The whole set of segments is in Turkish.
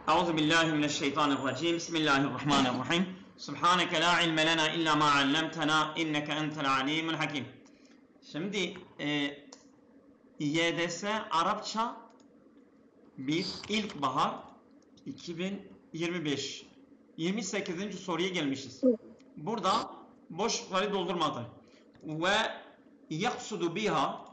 Euzu billahi mineşşeytanirracim. Bismillahirrahmanirrahim. Subhaneke la ilme lena illa ma allamtena inneke entel alimul hakim. Şimdi YDS Arapça bir ilkbahar 2025 28. soruya gelmişiz. Burada boşlukları doldurmadı. Ve yaksudu biha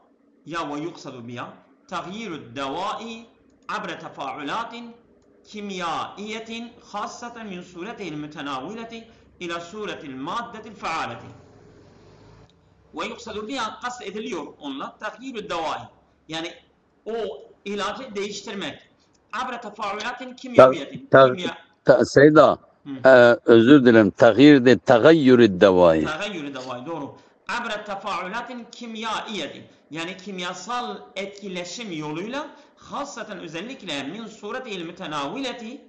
ya ve yuksadu biha tagyiru devai abre tefaulatin kimyaiyetin hasseten min suretihil mütenavileti ila suretil maddetil faaleti. Ve yuksadu biha kast ediliyor onunla tagyiru devai, yani o ilacı değiştirmek. Abre tefaulatin kimyaiyetin Seyda, özür dilerim. Tagayyürü devai. Tagayyürü devai, doğru. Abre tefaulatin kimyaiyetin, yani kimyasal etkileşim yoluyla hasaten özellikle min suretihil mütenavileti,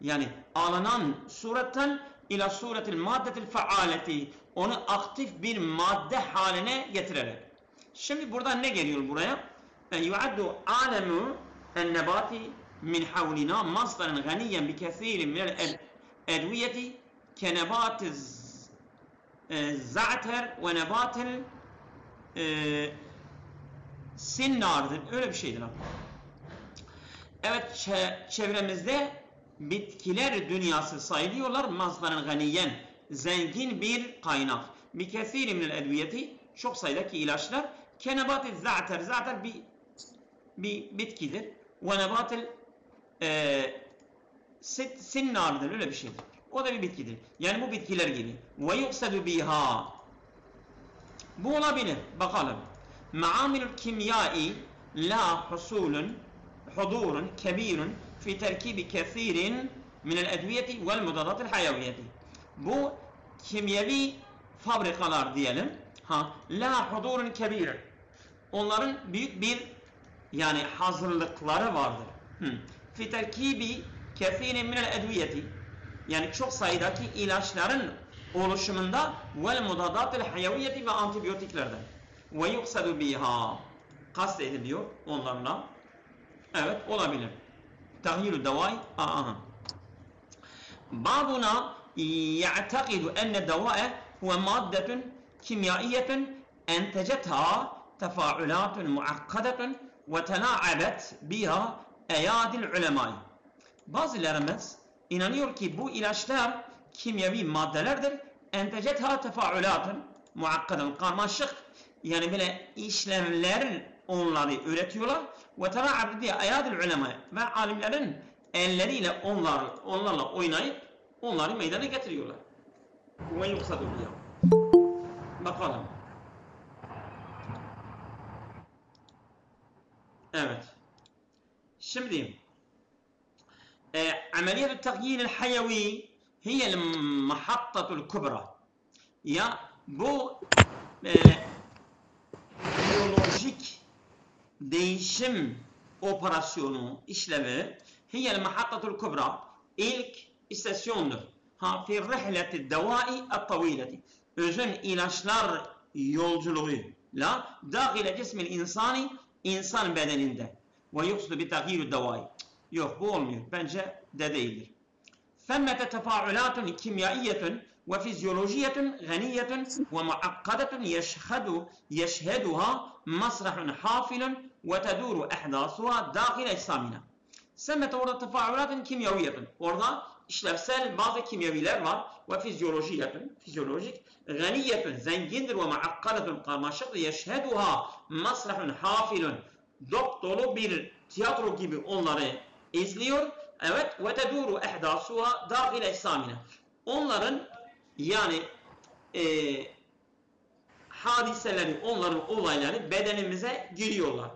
yani alınan suretten ila suretil maddetil faaleti, onu aktif bir madde haline getirerek. Şimdi burada ne geliyor buraya? Yuaddu alemu ennebati min havlina masdaran ganiyen bi kesirin minel edviyeti kenebati za'ter ve nebatil sinnardır. Öyle bir şeydir. Evet, çevremizde bitkiler dünyası sayılıyorlar. Masdaran ganiyen, zengin bir kaynak. Bi kesirin minel edviyeti, çok sayıdaki ilaçlar. Kenebati za'ter, za'ter bir bitkidir. Ve nebatil sinnardır. Öyle bir şeydir. O da bir bitkidir. Yani bu bitkiler gibi. Ve yuksadu biha. Bu olabilir. Bakalım. Maamilul kimyai la husulun hudurun kebirun fi terkibi kethirin minel edviyeti vel mudadatil hayaviyeti. Bu kimyevi fabrikalar diyelim. La hudurun kebirun. Onların büyük bir, yani hazırlıkları vardır. Fi terkibi kethirin minel edviyeti, yani çok sayıdaki ilaçların oluşumunda vel mudadatil hayaviyeti ve antibiyotiklerden. Ve yuksadu biha, kast ediliyor onlarla. Evet, olabilir. Tahyirü devai. Babuna ya'takidu enne deva'e huve maddetun kimyaiyetun entecetha tefaulatun muakkadetun ve tena'abet biha eyadil ulemai. Bazılarımız inanıyor ki bu ilaçlar kimyevi maddelerdir. Entecetha tefaulatun muakkadetun, karmaşık, yani böyle işlemler onları üretiyorlar. Ve tena'abet biha eyadil ulemai, ve alimlerin elleriyle onlarla oynayıp onları meydana getiriyorlar. Ve yuksadu biha. Bakalım. Evet. Şimdi ameliyat التغيير الحيوي هي المحطة الكبرى. Ya bu biyolojik değişim operasyonu, işlevi هي المحطة الكبرى, ilk istasyondur. Fi rihleti devai الطويلة, özün ilaçlar yolculuğuyla dâhile cismil insani, insan bedeninde. Ve yuksudu bi tagyiru devai. Yok, bu olmuyor. Bence de değildir. Femmete tefaulatun kimyaiyetun ve fizyolojiyetun ganiyetun ve muakkadatun yeşheduha masrahun hafilun ve teduru ehdasuha dâhile ecsamina. Femmete orada tefaulatun kimyaviyetun. Orada işlevsel bazı kimyaviler var. Ve fizyolojiyetun, fizyolojik, ganiyetun, zengindir ve muakkadatun, karmaşık, yeşheduha masrahun hafilun. Dop dolu bir tiyatro gibi onları izliyor. Evet, ve teduru ehdasuha dâhile ecsamina. Onların, yani hadiseleri, onların olayları bedenimize giriyorlar.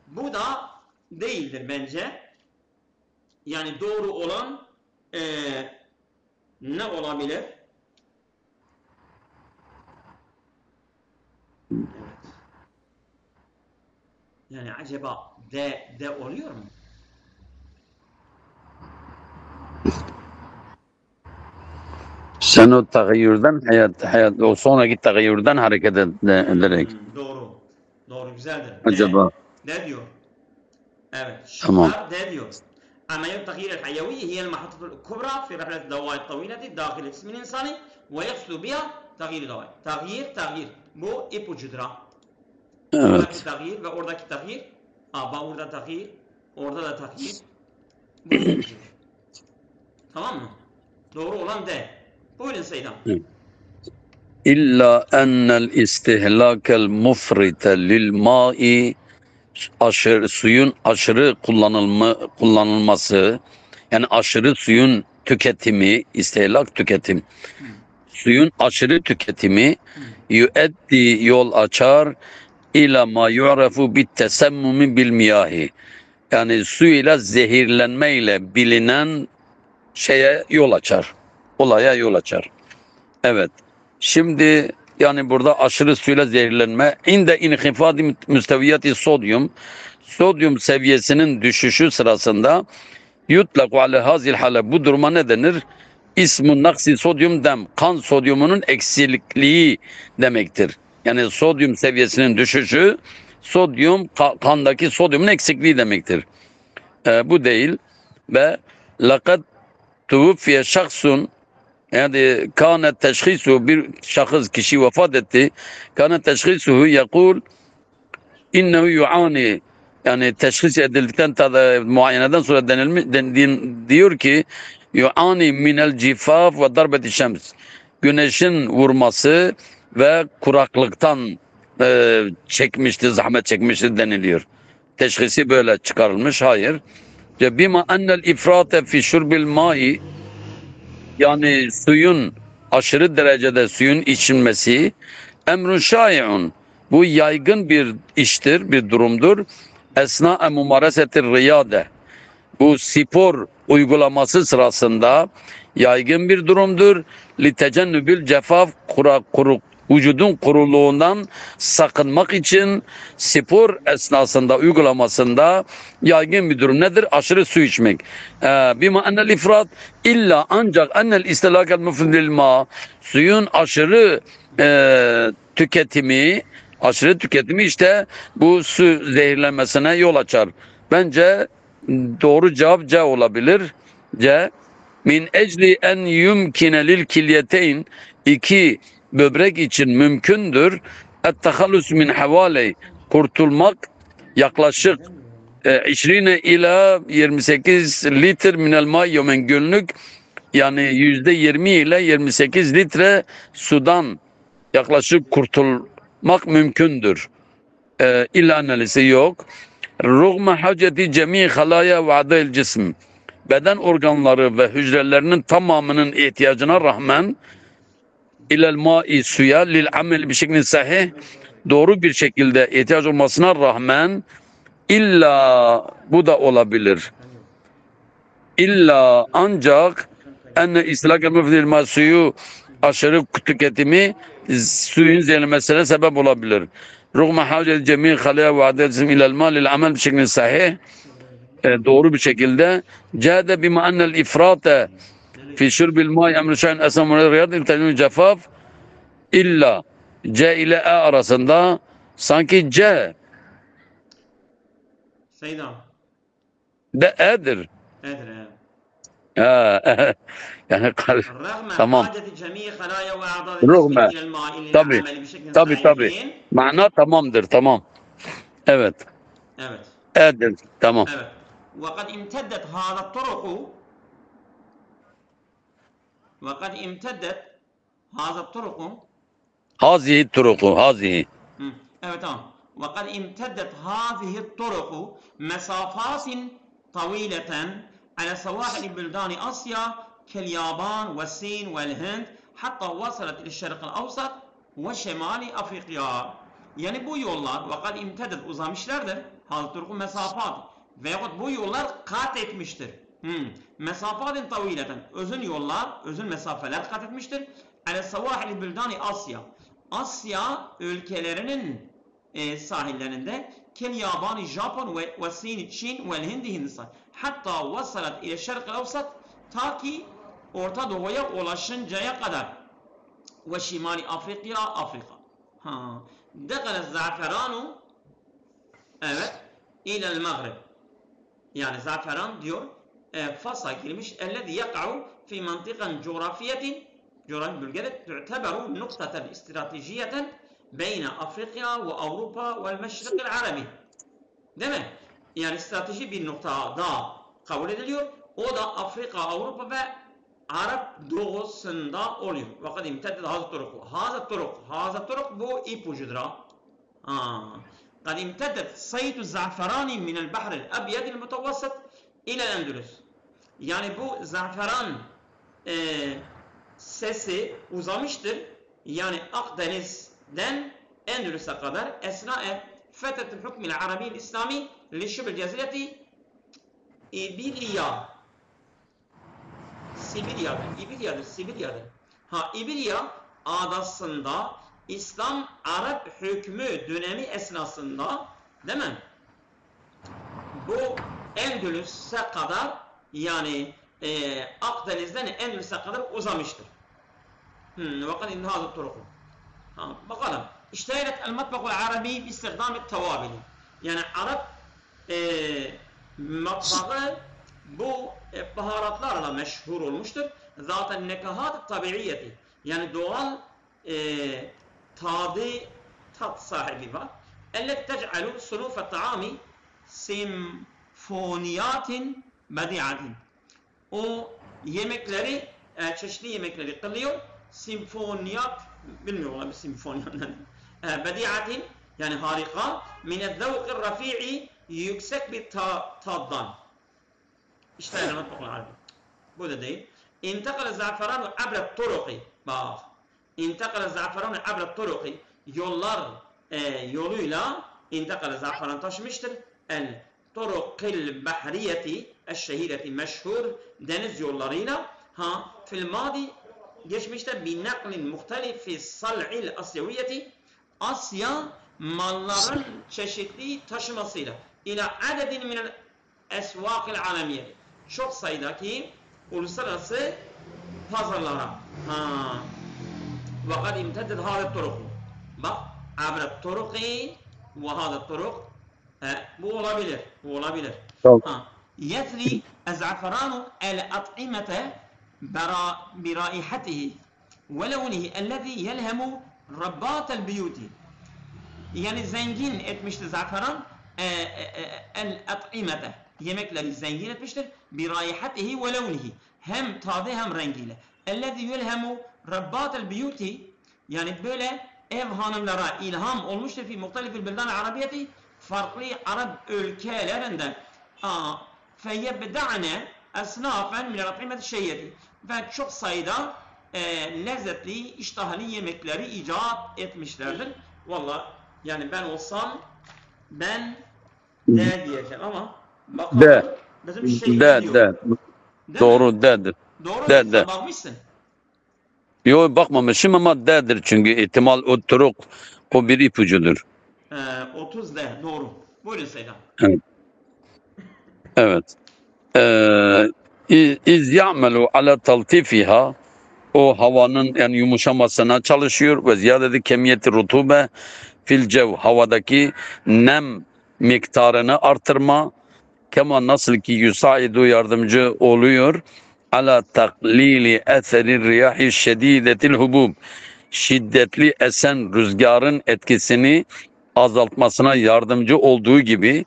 Bu da değildir bence. Yani doğru olan ne olabilir? Evet. Yani acaba de oluyor mu? Sen o tagayyürden hayat o sonraki tagayyürden hareket ederek. Doğru. Doğru, güzeldir. Acaba de diyor. Evet. Tamam. De diyor. عملية التغيير الحيوي هي المحطة الكبرى في رحلة الدواء الطويلة داخل الجسم الإنساني ويقصد بها تغيير الدواء. تغيير bu ipucudur. Buradaki tağyir ve oradaki tağyir. Burada tağyir, orada da tağyir. Bu ipucudur. Tamam mı? Doğru olan D. Buyurun Seydam. İlla ennel istihlakel mufrite lil ma'i suyun aşırı kullanılması, yani aşırı suyun tüketimi, istihlak tüketim. Suyun aşırı tüketimi yüeddi yol açar ila ma yu'rafu bit tesemmumi bil miyahi. Yani suyla zehirlenmeyle bilinen şeye yol açar. Olaya yol açar. Evet. Şimdi yani burada aşırı suyla zehirlenme inde inhifadi müsteviyati sodyum seviyesinin düşüşü sırasında yutlaku ale hazil hale, bu duruma ne denir? İsmun naksi sodyum dem, kan sodyumunun eksikliği demektir. Yani sodyum seviyesinin düşüşü, kandaki sodyumun eksikliği demektir. Bu değil. Ve laqad tuvfiye şahsun, yani kâne teşhisu, bir şahıs, kişi vefat etti. Kâne teşhisuhu yekul innehu yu'ani, yani teşhis edildikten muayeneden sonra diyor ki yu'ani minel cifaf ve darbeti şems, güneşin vurması ve kuraklıktan çekmişti, zahmet çekmişti deniliyor. Teşhisi böyle çıkarılmış. Hayır. Bima ennel ifrate fi şurbil ma'i, yani suyun aşırı derecede suyun içilmesi emrun şai'un, bu yaygın bir iştir, bir durumdur. Esna mumaresetir riyade, bu spor uygulaması sırasında yaygın bir durumdur. Li tecennübül cefaf, vücudun kuruluğundan sakınmak için spor esnasında, uygulamasında yaygın bir durum nedir? Aşırı su içmek. Bima ennel ifrat illa, ancak ennel istilakel mufridil ma, suyun aşırı tüketimi işte bu su zehirlenmesine yol açar. Bence doğru cevap C olabilir. C. Min ecli en yumkine lil kilyeteyn, iki böbrek için mümkündür. Et-tehallus min havali, kurtulmak yaklaşık 20 ila 28 litre minel ma yemen, günlük, yani %20 ile 28 litre sudan yaklaşık kurtulmak mümkündür. İlla analizi yok. Rugme haceti cemi halaya ve adayil cism, beden organları ve hücrelerinin tamamının ihtiyacına rağmen ilel ma'i, suya, lil amel bir şekilde sahih, doğru bir şekilde ihtiyaç olmasına rağmen, illa, bu da olabilir. İlla ancak enne istilakel müfidil ma, suyu aşırı tüketimi suyun zehirlenmesine sebep olabilir. Rugme hacet cemi halaya ve adel ilel ma lil amel bir şekilde sahih, doğru bir şekilde. Cade bima ennel ifrate fi şurbil ma emri şahin esam riyad iltenü cefaf, illa C ile E arasında sanki C Seydam. de E'dir. Edir evet. Yani Rağmen tamam. haceti cemii halaya ve a'dâ Rağmen. ilel mâ'il Tabii. ameli bir şekilde Tabii. sahihin. Mana tamamdır, tamam. Evet. Evet. E'dir, tamam. Evet. وقد امتدت هذا الطرق وقد امتدت هذا الطرق Hazihi turuku, hazihi. Evet tamam. وقد امتدت هذه الطرق مسافات طويلة على سواحل بلدان آسيا كاليابان والصين والهند حتى وصلت إلى الشرق الأوسط وشمال أفريقيا. Yani bu yollar وقد امتدت uzamışlardır. هذه الطرق مسافات veyahut bu yollar kat etmiştir. Mesafatin tavileten, uzun yollar, uzun mesafeler kat etmiştir. Ale savahili büldani Asya, Asya ülkelerinin sahillerinde kel Yabani, Japon ve Sin, Çin ve Hindi, Hindistan. Hatta vasalat ile şerq-i avsat, ta ki Orta Doğu'ya ulaşıncaya kadar. Ve şimali Afrika, Afrika. Dekale zaferanu, evet, ilel Maghrib. Yani zaferan diyor, Fas'a girmiş. اَلَّذِي يَقَعُ فِي مَنْطِقًا coğrafi bölgede تُعْتَبَرُ نُقْطَةً استراتيجية بين أفريقيا وأوروبا والمشرق العربي. Değil mi? Yani strateji bir noktada kabul ediliyor. O da Afrika, Avrupa ve Arap doğusunda oluyor. Fakat imteddet hazı turuk. Hazı turuk bu ipucudur ha. قد امتدت صيد الزعفران من البحر الأبيض المتوسط إلى الأندلس. Yani bu zaferan sesi uzamıştır. Yani Akdeniz'den Endülüs'e kadar esna'e fethetül hükmil Arabi'l İslami li şibel cezireti İbilya. Sibirya'dır. İbilya adasında İslam Arap hükmü dönemi esnasında, değil mi? Bu Endülüs'e kadar, yani Akdeniz'den Endülüs'e kadar uzamıştır. Bakın indi hazır turuku. Bakalım. İştehiret el-matbakul arabi istihdam-ı tevabili. Yani Arap matbağı bu baharatlarla meşhur olmuştur. Zaten nekahat tabiiyeti. Yani doğal tat sahibi var. Ellet tec'alu sunufe ta'ami simfoniyatin bedi'atin. O yemekleri, çeşitli yemekleri kılıyor. Simfoniyat, bilmiyorum abi simfoniyat bedi'atin, yani harika. Minezzevkir rafi'i, yüksek bir taddan. İşte elemet bakın abi. Bu da değil. İntekale zaferanu abret turuki. Bak. İntekale zaferanu abret turuki. Yoluyla intekale zaferan taşımıştır. El turukil bahriyeti eşşehireti meşhur deniz yollarıyla fil madi geçmişte bin naklin muhtelifi sal'il asyaviyeti Asya malların çeşitli taşımasıyla ila adedin minel esvakil alemiye çok sayıdaki uluslararası pazarlara وقد امتدت هذا الطرق bak عبر الطرق وهذا الطرق bu olabilir يثري الزعفران الأطعمة برائحته ولونه الذي يلهم ربات البيوت yani zengin etmiştir zaferan el-at'imete yemekleri zengin etmiştir birayihatihi ve levnihi hem tadı hem rengiyle ellezî yulhemu rabbatel biyuti yani böyle ev hanımlara ilham olmuştur fi muhtelifil bildan arabiyeti farklı Arap ülkelerinden feyebda'ne esnafen minel at'imeti şeyyeti ve çok sayıda lezzetli iştahlı yemekleri icat etmişlerdir. Vallahi yani ben olsam ben de diyeceğim ama bakalım bizim şey diyor. Doğru dedir. Doğru sen bakmışsın. Yok bakmamışım ama dedir çünkü ihtimal o turuk o bir ipucudur. 30 de doğru. Buyurun Seydam. Evet. İz ya'melu ala taltifiha o havanın yani yumuşamasına çalışıyor ve ziyadeti kemiyeti rutube fil cev havadaki nem miktarını artırma kema nasıl ki yusaidu yardımcı oluyor ala taklili eseri riyahi şedidetil hubub şiddetli esen rüzgarın etkisini azaltmasına yardımcı olduğu gibi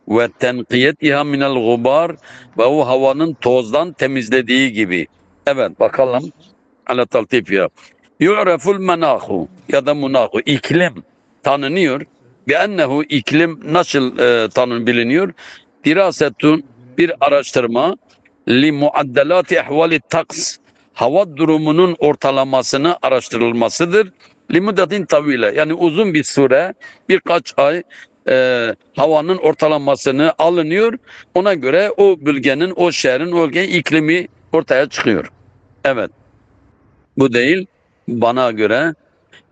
ve tenkiyetiha minel gubar ve o havanın tozdan temizlediği gibi. Evet bakalım ala taltifiha. Yu'raful menahu ya da munahu iklim tanınıyor. Ve ennehu iklim nasıl biliniyor? Dirasetun bir araştırma li muaddelati ehvali taks hava durumunun ortalamasını araştırılmasıdır. Li muddetin tavile yani uzun bir süre birkaç ay havanın ortalamasını alınıyor. Ona göre o bölgenin, o şehrin, o ülkenin iklimi ortaya çıkıyor. Evet. Bu değil. Bana göre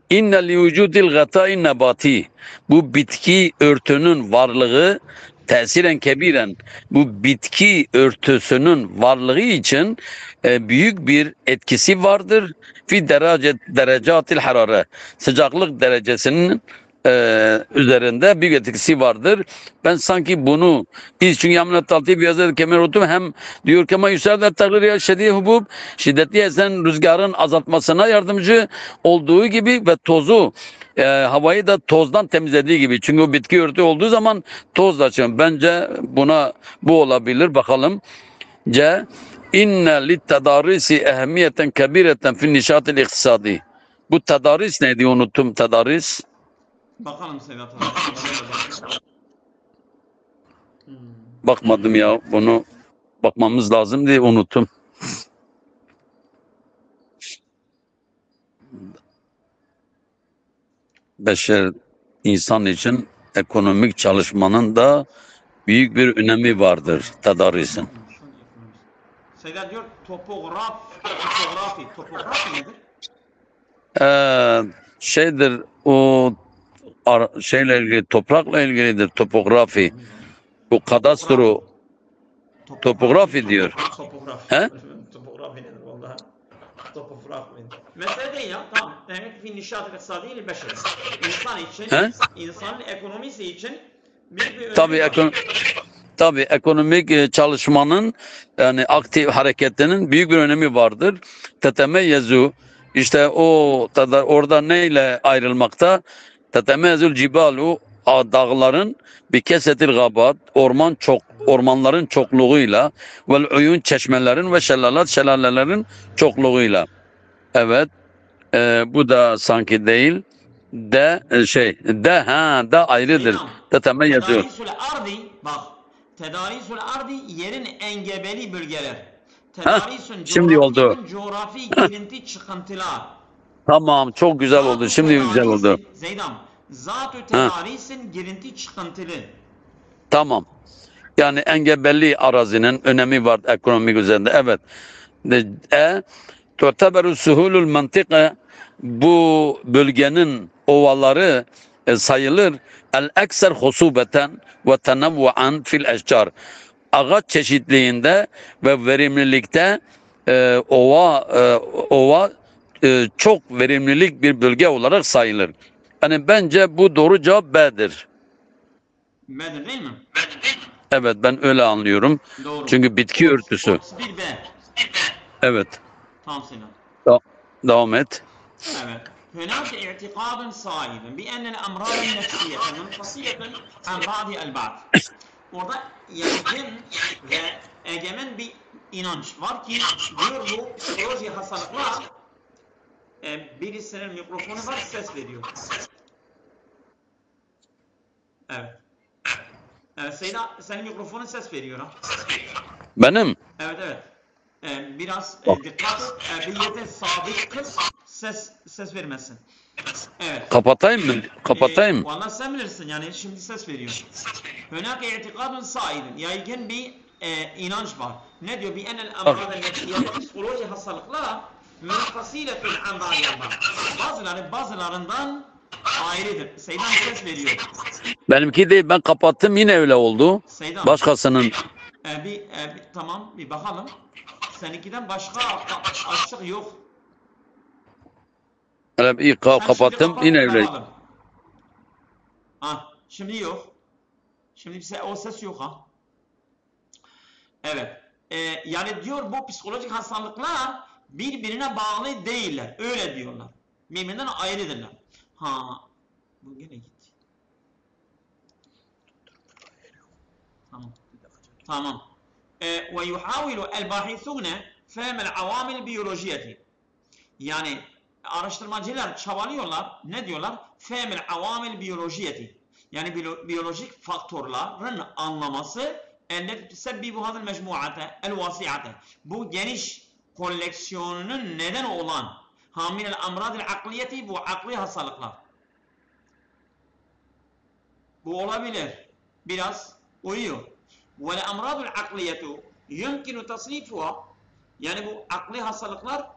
İnne li vücudil gâtâin nebâtî bu bitki örtünün varlığı tesiren kebiren bu bitki örtüsünün varlığı için büyük bir etkisi vardır. Fi derecatil harare sıcaklık derecesinin üzerinde büyük etkisi vardır. Ben sanki bunu çünkü yamlet altı bir yazıda kemer otum hem diyor ki ama yükseldi takdir ya şeddi hubub şiddetli esen rüzgarın azaltmasına yardımcı olduğu gibi ve tozu havayı da tozdan temizlediği gibi. Çünkü o bitki örtü olduğu zaman toz da çıkıyor. Bence bu olabilir. Bakalım. C. İnne littedarisi ehemmiyeten kebireten fin nişatil iktisadi. Bu tedaris neydi? Unuttum tedaris. Bakalım Sedat abi. Bakmadım ya. Bunu bakmamız lazım diye unuttum. Beşer insan için ekonomik çalışmanın da büyük bir önemi vardır tedarisin. Sedat diyor topografi. Topografi nedir? Şeydir o şeyle ilgili toprakla ilgilidir topografi. Bu kadastro topografi diyor. Topografi. He? Topografi nedir vallahi? Topografi. Mesele değil ya. Tamam. Demek ki nişat iktisadi ile beşer. İnsan için, He? insanın ekonomisi için büyük bir Tabii tabii ekonomik çalışmanın yani aktif hareketinin büyük bir önemi vardır. Tetemeyyezu işte orada neyle ayrılmakta? Tetemeyyezul cibalu dağların bir kesetil gabat ormanların çokluğuyla vel uyun çeşmelerin ve şelalelerin çokluğuyla. Evet. Bu da sanki değil. De ayrıdır. Selam. Tetemeyyezu. Tedarisul ardi bak. Tedarisul ardi yerin engebeli bölgeler. Tedarisun Şimdi oldu. coğrafi girinti çıkıntılar. Tamam, çok güzel oldu. Şimdi güzel oldu. Zeydam. Zat-ı tedarisin girinti çıkıntılı. Tamam. Yani engebeli arazinin önemi var ekonomik üzerinde. Evet. Tu'teberu suhulul mantıka bu bölgenin ovaları sayılır. El-ekser husubeten ve tenavvuan fil eşcar. Ağaç çeşitliğinde ve verimlilikte ova çok verimlilik bir bölge olarak sayılır. Yani bence bu doğru cevap B'dir. Bedir değil mi? Evet ben öyle anlıyorum. Doğru. Çünkü bitki örtüsü. 31 B. Evet. Tam Selam. Devam et. Evet. هناك اعتقاد صائب بأن الأمراض النفسية منفصلة عن بعض البعض. Orada yaygın ve egemen bir inanç var ki diyor bu psikoloji hastalıklar birisinin mikrofonu var ses veriyor. Evet. Evet Seyda senin mikrofonun ses veriyor ha. Benim? Evet. Biraz dikkat et. Bir yerde sabit kıl ses vermesin. Evet. Kapatayım mı? Kapatayım. Vallahi sen bilirsin yani şimdi ses veriyor. Hönâke i'tikadun saidin. Yaygın bir inanç var. Ne diyor? Bir enel emrâden nefsiyete psikoloji hastalıklar münfasiletun an ba'dihâ. Bazılarından ayrıdır. Seydan ses veriyor. Benimki değil. Ben kapattım yine öyle oldu. Seydan. Başkasının. Tamam bir bakalım. Seninkiden başka açık yok. Evet, iyi kapattım yine öyle. Şimdi yok. Şimdi o ses yok ha. Evet. Yani diyor bu psikolojik hastalıklar birbirine bağlı değiller. Öyle diyorlar. Birbirinden ayrıdırlar. Bu gene gitti. Tamam. Ve yuhavilu el-bahithune fehmel avamil biyolojiyeti. Yani araştırmacılar çabalıyorlar. Ne diyorlar? Fehmel avamil biyolojiyeti. Yani biyolojik faktörlerin anlaması elleti tüsebbibu hadil mecmuate el-vasiate. Bu geniş koleksiyonunun neden olan hamilel amradil akliyeti bu akli hastalıklar. Bu olabilir. Biraz uyuyor. Ve emradul akliyetu yumkinu tasnifuha yani bu akli hastalıklar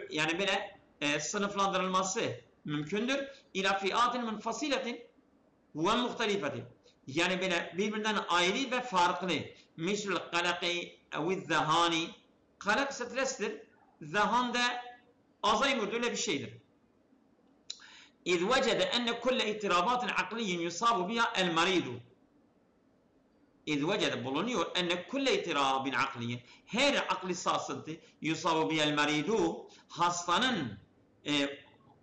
yani böyle sınıflandırılması mümkündür. İla fiatin munfasiletin ve muhtelifetin. Yani böyle birbirinden ayrı ve farklı. Misal kalaki ve zahani. Kalak strestir. Zahan da Alzheimer'da öyle bir şeydir. إذ وجد أن كل اضطرابات عقلية يصاب بها المريض. إذ وجد bulunuyor أن كل اضطراب عقلي her akli sarsıntı yusabu bihel maridu hastanın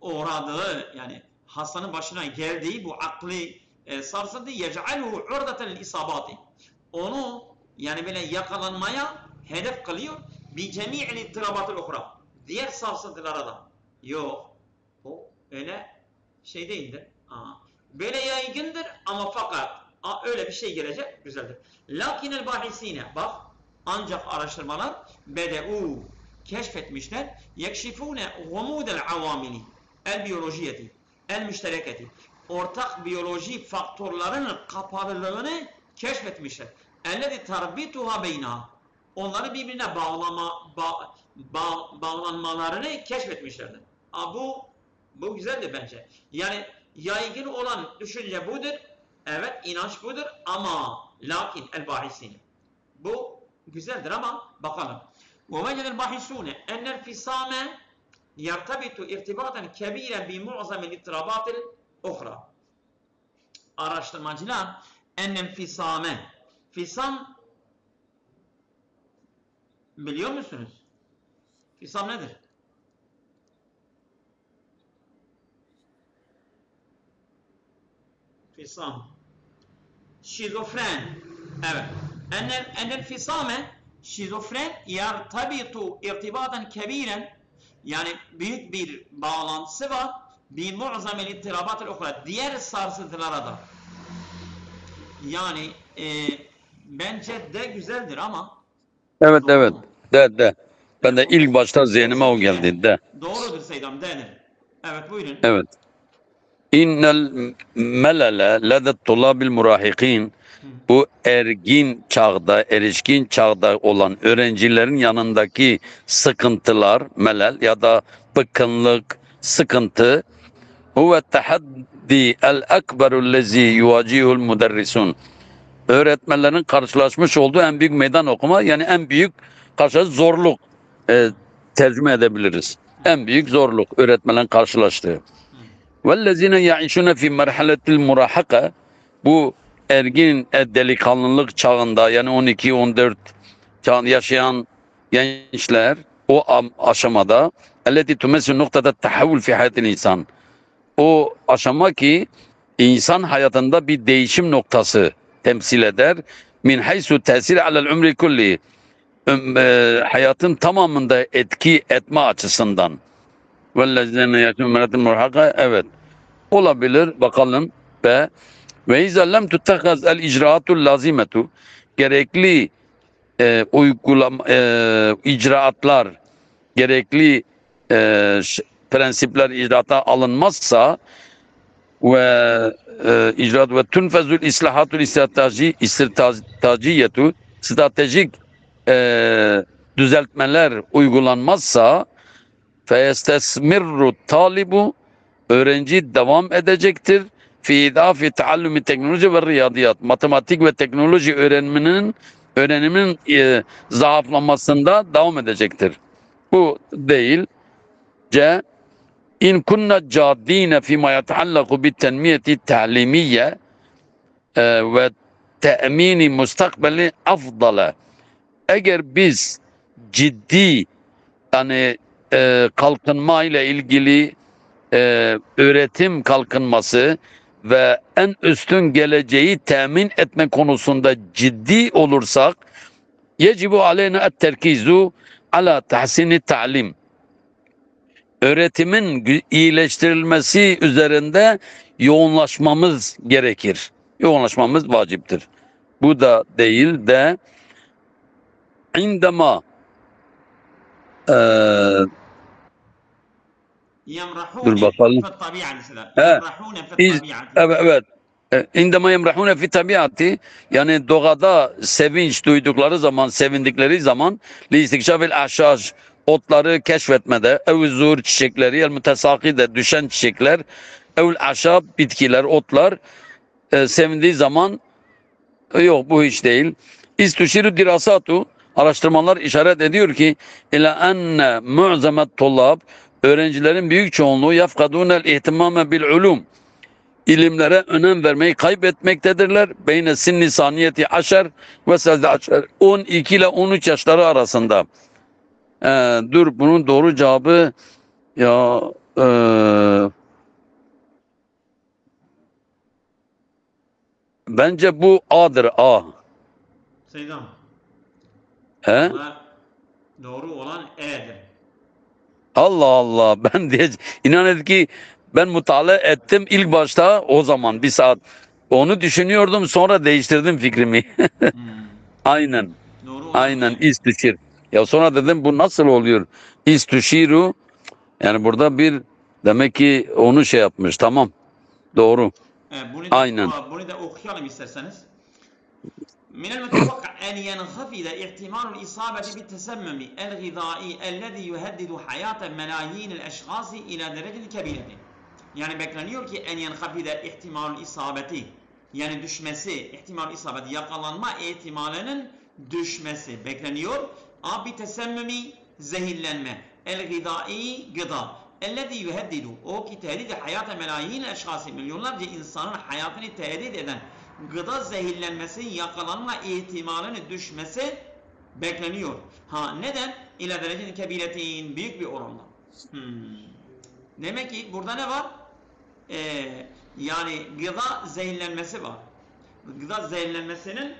uğradığı yani hastanın başına geldiği bu akli sarsıntı yec'aluhu urdaten isabati onu yani böyle yakalanmaya hedef kılıyor bi cemi'il ittirabatil ukhra diğer sarsıntılara da yok o öyle şey değildir. Böyle yaygındır ama fakat öyle bir şey gelecek güzeldir. Lakin el bahisine bak ancak araştırmalar bedeu keşfetmişler yekşifune gumudel avamili el biyolojiyeti el müştereketi ortak biyoloji faktörlerinin kapalılığını keşfetmişler. Ellezi terbituha beyna onları birbirine bağlanmalarını keşfetmişlerdir. Bu güzeldir bence. Yani yaygın olan düşünce budur. Evet inanç budur ama lakin el bahisine bu güzeldir ama bakalım. وَوَجَدَ الْبَاحِثُونَ اَنَّ الْفِصَامَ يَرْتَبِطُ اِرْتِبَاطًا كَب۪يرًا بِمُعْظَمِ الْاِطْرَابَاتِ الْاُخْرى araştırmacılar ennel fisame fisam biliyor musunuz? Fisam nedir? Fisam şizofren evet ennel fisame şizofren yertabitu irtibaten kebiren yani büyük bir bağlantısı var bi mu'zamel ittirabatil ukhra diğer sarsıntılara da yani bence de güzeldir ama Evet evet. De. Ben de ilk başta zihnime o geldi de. Doğrudur Seydam denir. Evet buyurun. Evet. İnnel melele ledet tullabil murahikin bu ergin çağda, erişkin çağda olan öğrencilerin yanındaki sıkıntılar, melel ya da bıkkınlık, sıkıntı huve tahaddi el ekberul lezi yuvacihul müderrisun öğretmenlerin karşılaşmış olduğu en büyük meydan okuma yani en büyük zorluk tercüme edebiliriz. En büyük zorluk öğretmenlerin karşılaştığı. وَالَّذِينَ يَعِشُونَ فِي مَرْحَلَةِ الْمُرَاحَقَةِ bu ergin delikanlılık çağında yani 12-14 çağında yaşayan gençler o aşamada اَلَّتِي تُمَسُّ نُقْتَةَ التَّحَوُّلْ فِي حَيَاتِ الْاِنسَانِ o aşama ki insan hayatında bir değişim noktası temsil eder. Min haysu tesir alel umri kulli hayatın tamamında etki etme açısından. Vellezine yetûmeratil murhaka evet. Olabilir bakalım ve izâ lem tuttakaz el icraatul lazimetu gerekli icraatlar gerekli prensipler icraata alınmazsa ve icraat ve tunfezul islahatul istratejiyyetu stratejik düzeltmeler uygulanmazsa feyestesmirru talibu öğrenci devam edecektir fi idafi taallumi teknoloji ve riyadiyat matematik ve teknoloji öğreniminin zaaflamasında devam edecektir. Bu değil. C. İn kunna caddine fîmâ yeteallaku bit-tenmiyeti ta'limiyye ve te'mini mustakbeli afdale. Eğer biz ciddi yani kalkınma ile ilgili öğretim kalkınması ve en üstün geleceği temin etme konusunda ciddi olursak yecibu aleyna et-terkizu ala tahsini ta'lim öğretimin iyileştirilmesi üzerinde yoğunlaşmamız gerekir. Yoğunlaşmamız vaciptir. Bu da değil de indema dur bakalım. Evet. İndema yemrahune fi tabiati yani doğada sevinç duydukları zaman, sevindikleri zaman li istikşafil ahşaj otları keşfetmede evzur çiçekleri el mütesakide düşen çiçekler evl ahşab bitkiler otlar sevindiği zaman yok bu hiç değil. İstüşiru dirasatu araştırmalar işaret ediyor ki ila enne mu'zamet tullab öğrencilerin büyük çoğunluğu yafkadûnel ihtimame bil ulum. İlimlere önem vermeyi kaybetmektedirler. Beyne sinni saniyeti aşer ve sezde aşer. 12 ile 13 yaşları arasında. Dur bunun doğru cevabı ya bence bu A'dır A. Seydam. He? Valla doğru olan E'dir. Allah Allah ben diye inan et ki ben mutala ettim ilk başta o zaman bir saat. Onu düşünüyordum sonra değiştirdim fikrimi. Hmm. Aynen. Doğru olan Aynen E. istüşir. Ya sonra dedim bu nasıl oluyor? İstüşiru yani burada bir demek ki onu şey yapmış. Tamam. Doğru. Aynen. Bunu da okuyalım isterseniz. من المتوقع أن ينخفض احتمال الإصابة بالتسمم الغذائي الذي يهدد حياة ملايين الأشخاص إلى درجة كبيرة. Yani bekleniyor ki en yenhafide ihtimal isabeti yani düşmesi, ihtimal isabeti yakalanma ihtimalinin düşmesi bekleniyor. Abi tesemmümi zehirlenme, el gıdai gıda, ellezî yuheddidu o ki tehdit hayata melayin eşhası milyonlarca insanın hayatını tehdit eden gıda zehirlenmesi yakalanma ihtimalinin düşmesi bekleniyor. Ha neden? İla derecenin kebiretin büyük bir oranda. Demek ki burada ne var? Yani gıda zehirlenmesi var. Gıda zehirlenmesinin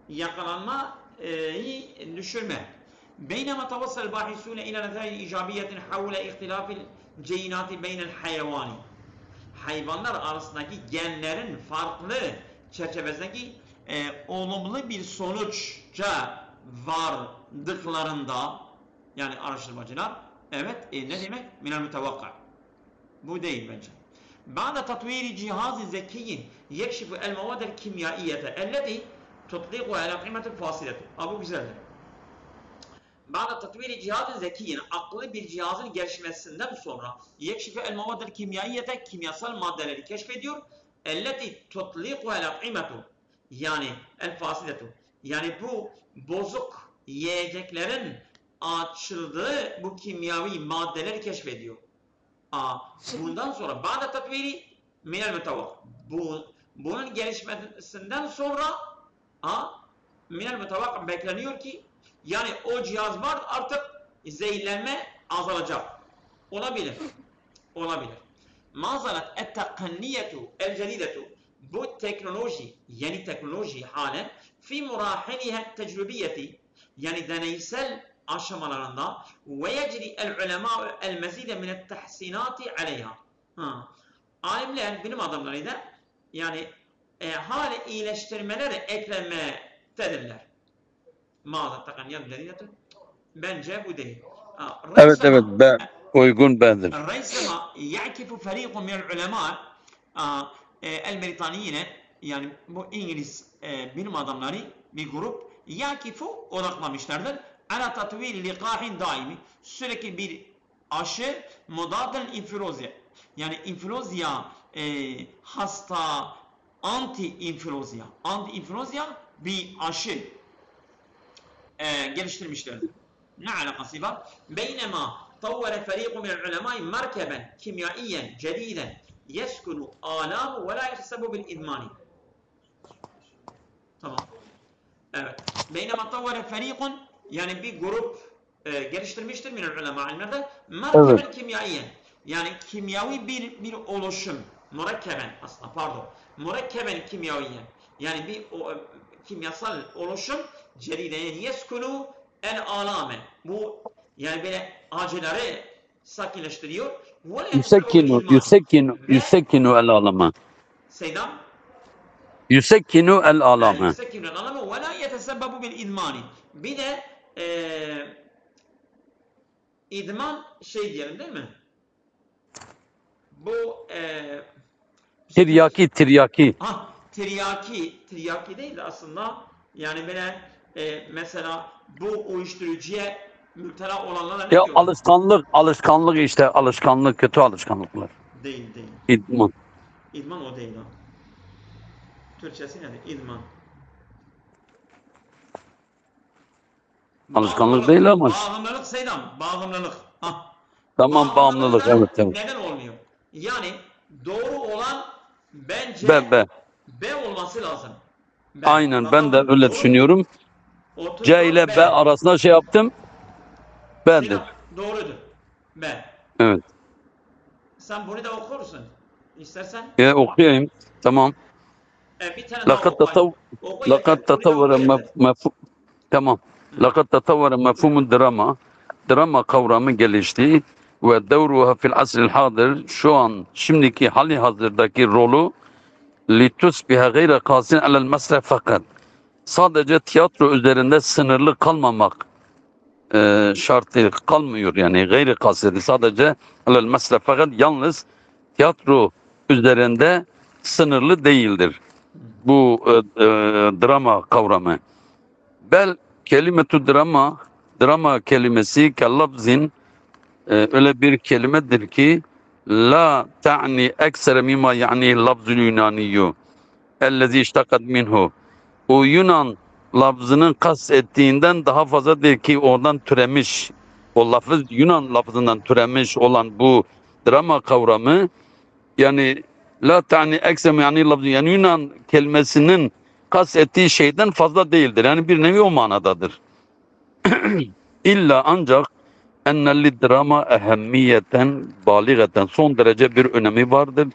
yakalanmayı düşürme. بينما توصل الباحثون إلى نتائج إيجابية حول اختلاف الجينات بين الحيوان. Hayvanlar arasındaki genlerin farklı çerçevesindeki olumlu bir sonuçça vardıklarında yani araştırmacılar evet ne demek? Minel mütevakka. Bu değil bence. بعد تطوير جهاز ذكي يكشف المواد الكيميائية التي تطلقها على قيمة فاصلة. Bu güzeldir. بعد تطوير جهاز ذكي akıllı bir cihazın gelişmesinden sonra يكشف المواد الكيميائية kimyasal maddeleri keşfediyor. التي تطلقها على قيمة yani el fasiletu yani bu bozuk yiyeceklerin açıldığı bu kimyavi maddeleri keşfediyor. Bundan sonra ba'da tatviri minel mütevak. Bunun gelişmesinden sonra minel mütevak bekleniyor ki yani o cihaz var artık zehirlenme azalacak. Olabilir. Olabilir. Mazalat et-tekniyetu el-cedidetu bu teknoloji yeni teknoloji halen fi murahiliha tecrübiyeti yani deneysel aşamalarında ve yecri el-ulema el-mezide min tahsinati aleyha. Alimler, bilim adamları da yani hale iyileştirmeleri eklemektedirler. Mağaza takaniyat cedidetü bence bu değil. Evet uygun bendir. Reysema ya'kifu feriqun minel ulema el-Britaniyin yani bu İngiliz bilim adamları bir grup yakifu odaklamışlardır. Ala tatvil liqahin daimi sürekli bir aşı modadel infilozya yani infilozya hasta anti-infilozya bir aşı geliştirmişlerdir. Ne alakası var? Beynema طور فريق من العلماء مركبا كيميائيا جديدا يسكن آلامه ولا يتسبب بالإدمان. Tamam. Evet. Beynema طور فريق yani bir grup geliştirmiştir min ulema alimlerden merkeben kimyaiyen yani kimyavi bir oluşum mürekkeben aslında pardon mürekkeben kimyaviyen yani bir kimyasal oluşum ceride yani yeskunu el alame bu yani böyle acıları sakinleştiriyor. Yusekkinu el alama. Seydam Yusekkinu el alama. Yusekkinu el alama ve la yetesebbebu bil idmani. Bir de idman şey diyelim değil mi? Bu tiryaki. Tiryaki değil de aslında yani böyle mesela bu uyuşturucuya müptela olanlara ne diyor? Alışkanlık işte alışkanlık kötü alışkanlıklar. Değil. İdman. İdman o değil ha. Türkçesi nedir? İdman. Alışkanlık değil ama. Bağımlılık Seydam. Bağımlılık. Tamam, bağımlılık. Evet, evet. Neden olmuyor? Yani doğru olan bence B. B olması lazım. Aynen, ben de Rakamın öyle doğru mu? düşünüyorum. C 34 ile B B. arasında şey yaptım. Sinan B'dir. doğrudur. B. Evet. Sen bunu da okursun. İstersen. Okuyayım. Tamam. Bir tane daha لقد oku. تطور Oku لقد yeter. Bunu da تطور oku yeter. مفهوم. Tamam. Hı. لقد تطور مفهوم الدراما. Drama kavramı gelişti ve devruha fil asril hadir, şu an şimdiki hali hazırdaki rolü litusbiha gayre kasin alel mesref fakat, sadece tiyatro üzerinde sınırlı kalmamak şartı kalmıyor, yani gayri kasiri, sadece alel mesref fakat, yalnız tiyatro üzerinde sınırlı değildir bu drama kavramı. Bel kelimetu drama, drama kelimesi kellafzin, öyle bir kelimedir ki la ta'ni eksere mimma yani lafzul yunaniyyu ellezî iştakat minhu. O Yunan lafzının kastettiğinden daha fazla değil ki oradan türemiş. O lafız Yunan lafzından türemiş olan bu drama kavramı, yani la ta'ni eksem yani lafzı, yani Yunan kelimesinin kastettiği şeyden fazla değildir. Yani bir nevi o manadadır. İlla ancak ennelli drama ehemmiyeten baligeten, son derece bir önemi vardır.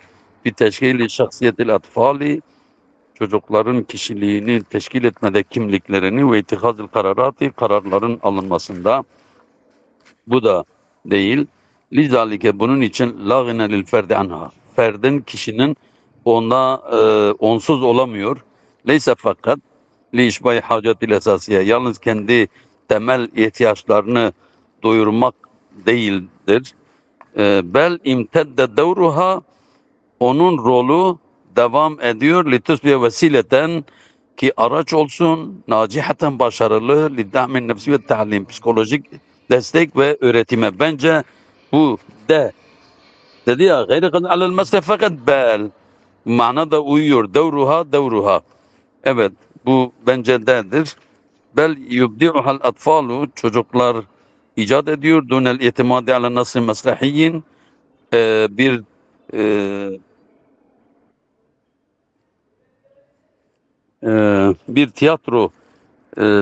Bir teşkili şahsiyetil atfali, çocukların kişiliğini teşkil etmede, kimliklerini ve ittihazil kararati, kararların alınmasında. Bu da değil. Lizalike, bunun için la gine lil ferdi anha, ferdin, kişinin ona onsuz olamıyor. Leyse fakat li işbay hacetil esasiye, yalnız kendi temel ihtiyaçlarını doyurmak değildir. Bel imtedde devruha, onun rolü devam ediyor. Litusbiye vesileten, ki araç olsun, nacihaten, başarılı, liddamin nefsi ve ta'lim, psikolojik destek ve öğretime. Bence bu dedi ya, gayri kadın alel mesle fakat bel manada uyuyor. Devruha. Evet, bu bence de'dir. Bel yubdi'uhal atfalu, çocuklar icat ediyor. Dunel itimadi ala nasr meslehiyin, bir bir tiyatro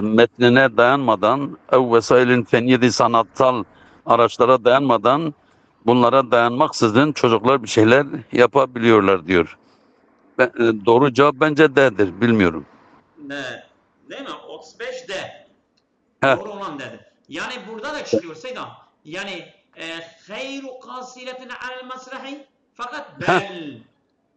metnine dayanmadan, ev vesailin feniyedi, sanatsal araçlara dayanmadan, bunlara dayanmaksızın çocuklar bir şeyler yapabiliyorlar diyor. Doğru cevap bence D'dir. Bilmiyorum. Ne? Değil mi? 35 D. Heh, Doğru olan dedi. Yani burada da çıkıyor Seydan. Yani hayru kasiletin alel mesrahi fakat heh,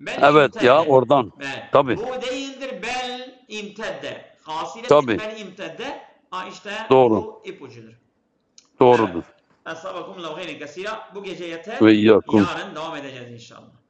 bel evet ya, imtedde. oradan. Tabii, Bu değildir bel imtedde. Kasiletin tabii. bel imtedde. İşte Doğru. bu ipucudur. Evet. Doğrudur. Esabakum la gayrin kesira. Bu gece yeter. Ve iyyakum. Yarın devam edeceğiz inşallah.